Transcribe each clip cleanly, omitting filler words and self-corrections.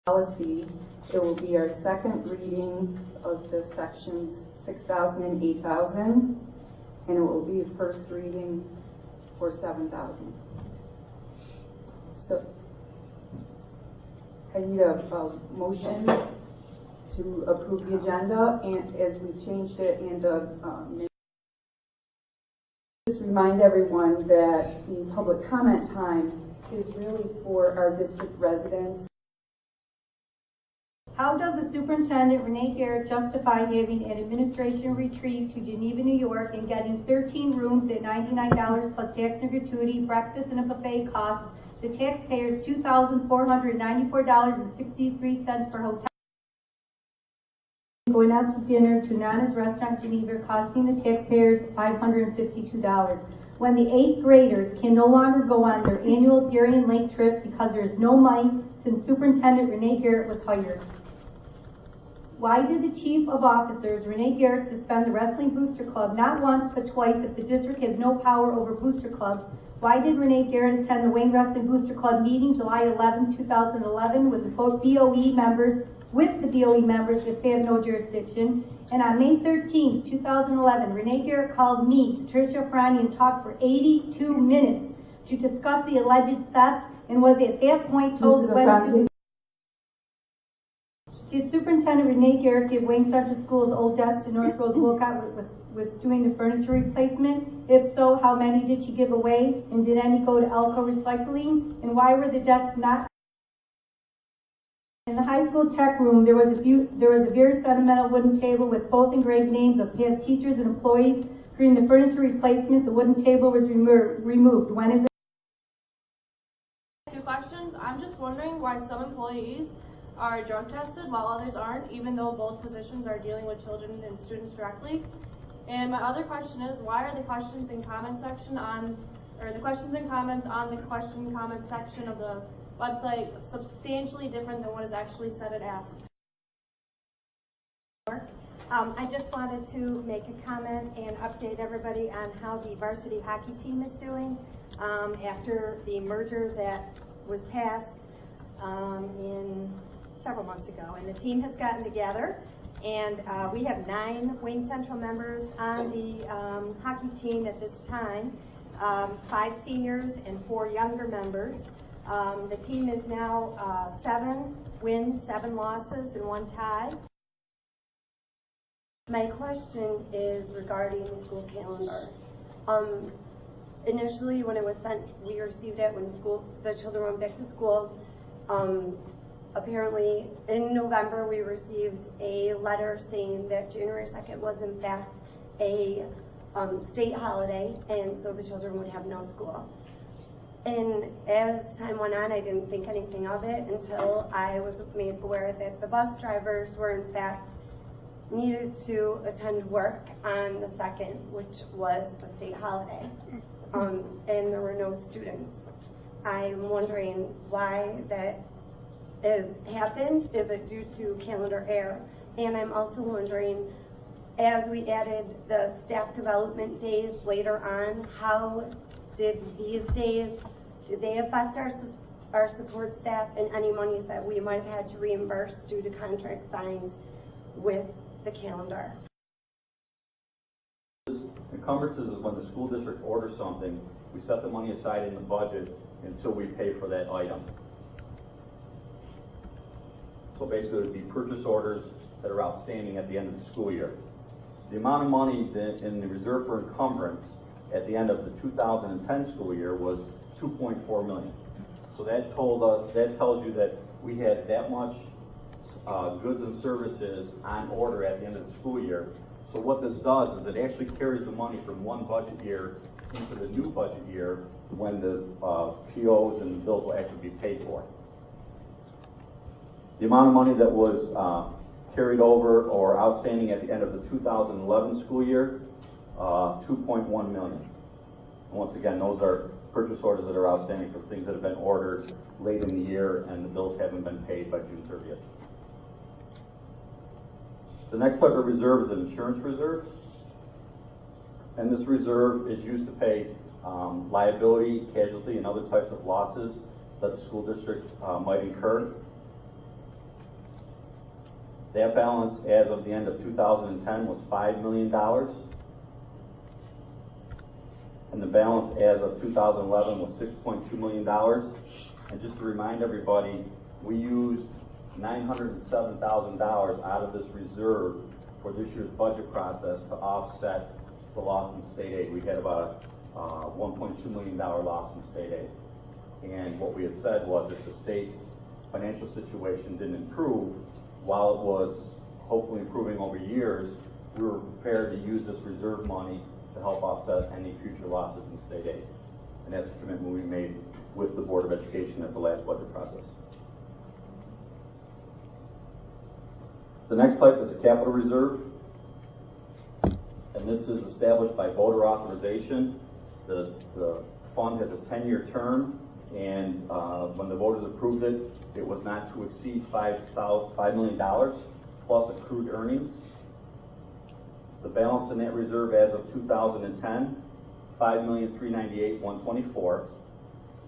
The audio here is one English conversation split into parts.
policy. It will be our second reading of the sections 6,000 and 8,000, and it will be a first reading for 7,000. So I need a motion to approve the agenda, and as we've changed it, and just remind everyone that the public comment time is really for our district residents. How does the superintendent, Renee Garrett, justify having an administration retreat to Geneva, New York, and getting 13 rooms at $99 plus tax and gratuity, breakfast, and a buffet cost the taxpayers $2,494.63 per hotel? Going out to dinner to Nana's Restaurant Geneva, costing the taxpayers $552. When the 8th graders can no longer go on their annual Darien Lake trip because there is no money since Superintendent Renee Garrett was hired. Why did the Chief of Officers, Renee Garrett, suspend the Wrestling Booster Club not once but twice if the district has no power over booster clubs? Why did Renee Garrett attend the Wayne Wrestling Booster Club meeting July 11, 2011 with the DOE members, if they have no jurisdiction? And on May 13, 2011, Renee Garrett called me, Patricia Franny, and talked for 82 minutes to discuss the alleged theft, and was at that point told when to... Did Superintendent Renee Garrett give Wayne Central School's old desk to North Rose Wolcott with doing the furniture replacement? If so, how many did she give away? And did any go to Elko Recycling? And why were the desks not... In the high school tech room, there was a very sentimental wooden table with both engraved names of past teachers and employees. During the furniture replacement, the wooden table was removed. When is it? Two questions. I'm just wondering why some employees are drug tested while others aren't, even though both positions are dealing with children and students directly. And my other question is, why are the questions and comments section on, or the questions and comments on the question and comment section of the website substantially different than what is actually said and asked? I just wanted to make a comment and update everybody on how the varsity hockey team is doing after the merger that was passed in several months ago. And the team has gotten together, and we have 9 Wayne Central members on the hockey team at this time, 5 seniors and 4 younger members. The team is now 7 wins, 7 losses, and 1 tie. My question is regarding the school calendar. Initially, when it was sent, we received it when the children went back to school. Apparently, in November, we received a letter saying that January 2nd was in fact a state holiday, and so the children would have no school. And as time went on, I didn't think anything of it until I was made aware that the bus drivers were in fact needed to attend work on the 2nd, which was a state holiday, and there were no students. I'm wondering why that has happened. Is it due to calendar error? And I'm also wondering, as we added the staff development days later on, how did these days, did they affect our support staff and any monies that we might have had to reimburse due to contracts signed with the calendar? Encumbrances is when the school district orders something, we set the money aside in the budget until we pay for that item. So basically it would be purchase orders that are outstanding at the end of the school year. The amount of money in the reserve for encumbrance at the end of the 2010 school year was $2.4 million. So that tells you that we had that much goods and services on order at the end of the school year. So what this does is it actually carries the money from one budget year into the new budget year when the POs and bills will actually be paid for. The amount of money that was carried over or outstanding at the end of the 2011 school year, $2.1 million. And once again, those are purchase orders that are outstanding for things that have been ordered late in the year and the bills haven't been paid by June 30th. The next type of reserve is an insurance reserve. And this reserve is used to pay liability, casualty, and other types of losses that the school district might incur. That balance as of the end of 2010 was $5 million. And the balance as of 2011 was $6.2 million. And just to remind everybody, we used $907,000 out of this reserve for this year's budget process to offset the loss in state aid. We had about a $1.2 million loss in state aid. And what we had said was if the state's financial situation didn't improve, while it was hopefully improving over years, we were prepared to use this reserve money to help offset any future losses in state aid. And that's a commitment we made with the Board of Education at the last budget process. The next type is a capital reserve. And this is established by voter authorization. The fund has a 10-year term, and when the voters approved it, it was not to exceed $5 million plus accrued earnings. The balance in that reserve as of 2010, $5,398,124.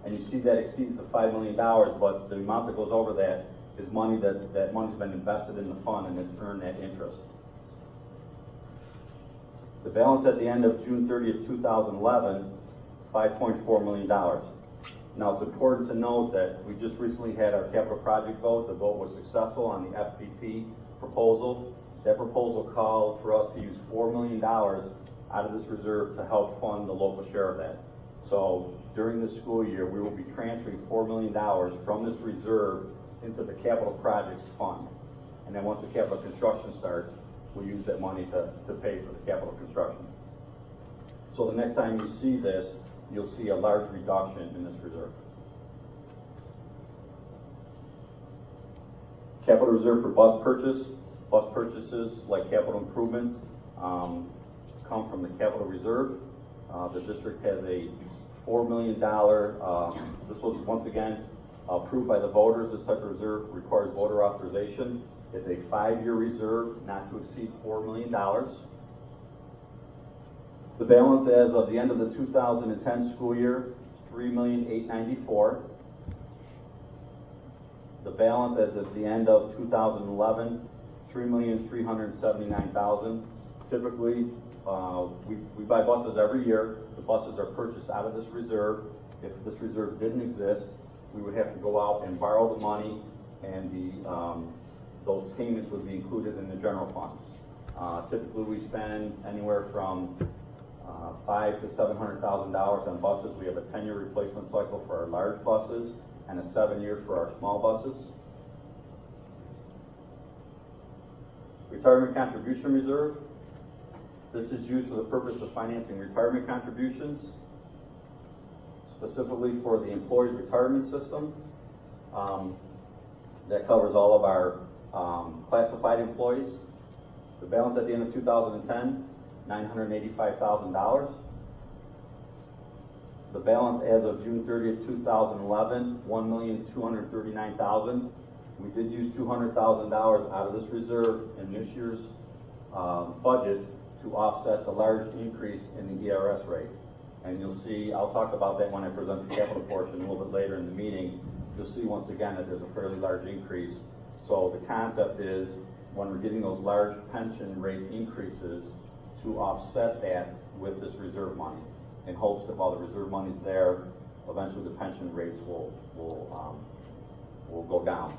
And you see that exceeds the $5 million, but the amount that goes over that is money that money's been invested in the fund and it's earned that interest. The balance at the end of June 30th, 2011, $5.4 million. Now, it's important to note that we just recently had our capital project vote. The vote was successful on the FPP proposal. That proposal called for us to use $4 million out of this reserve to help fund the local share of that. So during this school year, we will be transferring $4 million from this reserve into the capital projects fund. And then once the capital construction starts, we'll use that money to pay for the capital construction. So the next time you see this, you'll see a large reduction in this reserve. Capital reserve for bus purchase. Bus purchases, like capital improvements, come from the capital reserve. The district has a $4 million, this was once again approved by the voters. This type of reserve requires voter authorization. It's a 5-year reserve, not to exceed $4 million. The balance as of the end of the 2010 school year, $3,894,000. The balance as of the end of 2011, $3,379,000. Typically, we buy buses every year. The buses are purchased out of this reserve. If this reserve didn't exist, we would have to go out and borrow the money, and those payments would be included in the general fund. Typically, we spend anywhere from $500,000 to $700,000 on buses. We have a 10-year replacement cycle for our large buses and a 7-year for our small buses. Retirement contribution reserve. This is used for the purpose of financing retirement contributions, specifically for the employees' retirement system. That covers all of our classified employees. The balance at the end of 2010, $985,000. The balance as of June 30th, 2011, $1,239,000. We did use $200,000 out of this reserve in this year's budget to offset the large increase in the ERS rate. And you'll see, I'll talk about that when I present the capital portion a little bit later in the meeting. You'll see once again that there's a fairly large increase. So the concept is when we're getting those large pension rate increases to offset that with this reserve money, in hopes that while the reserve money's there, eventually the pension rates will go down.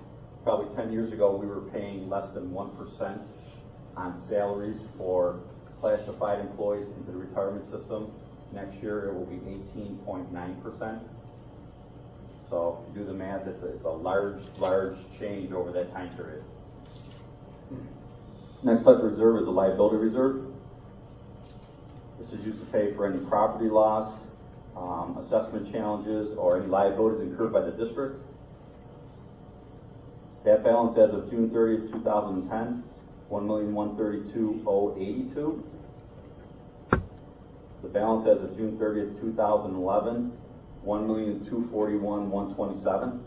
Probably 10 years ago, we were paying less than 1% on salaries for classified employees into the retirement system. Next year, it will be 18.9%. So if you do the math, it's a large change over that time period. Next type of reserve is a liability reserve. This is used to pay for any property loss, assessment challenges, or any liabilities incurred by the district. That balance as of June 30th, 2010, $1,132,082. The balance as of June 30th, 2011, $1,241,127.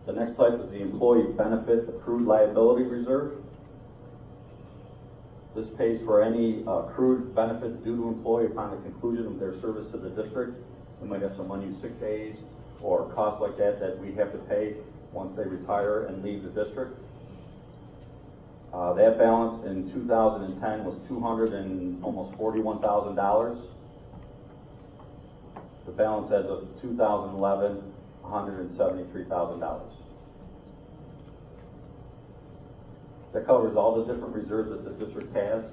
The next type is the employee benefit accrued liability reserve. This pays for any accrued benefits due to employee upon the conclusion of their service to the district. We might have some unused sick days or costs like that we have to pay. once they retire and leave the district. That balance in 2010 was almost $41,000. The balance as of 2011, $173,000. That covers all the different reserves that the district has.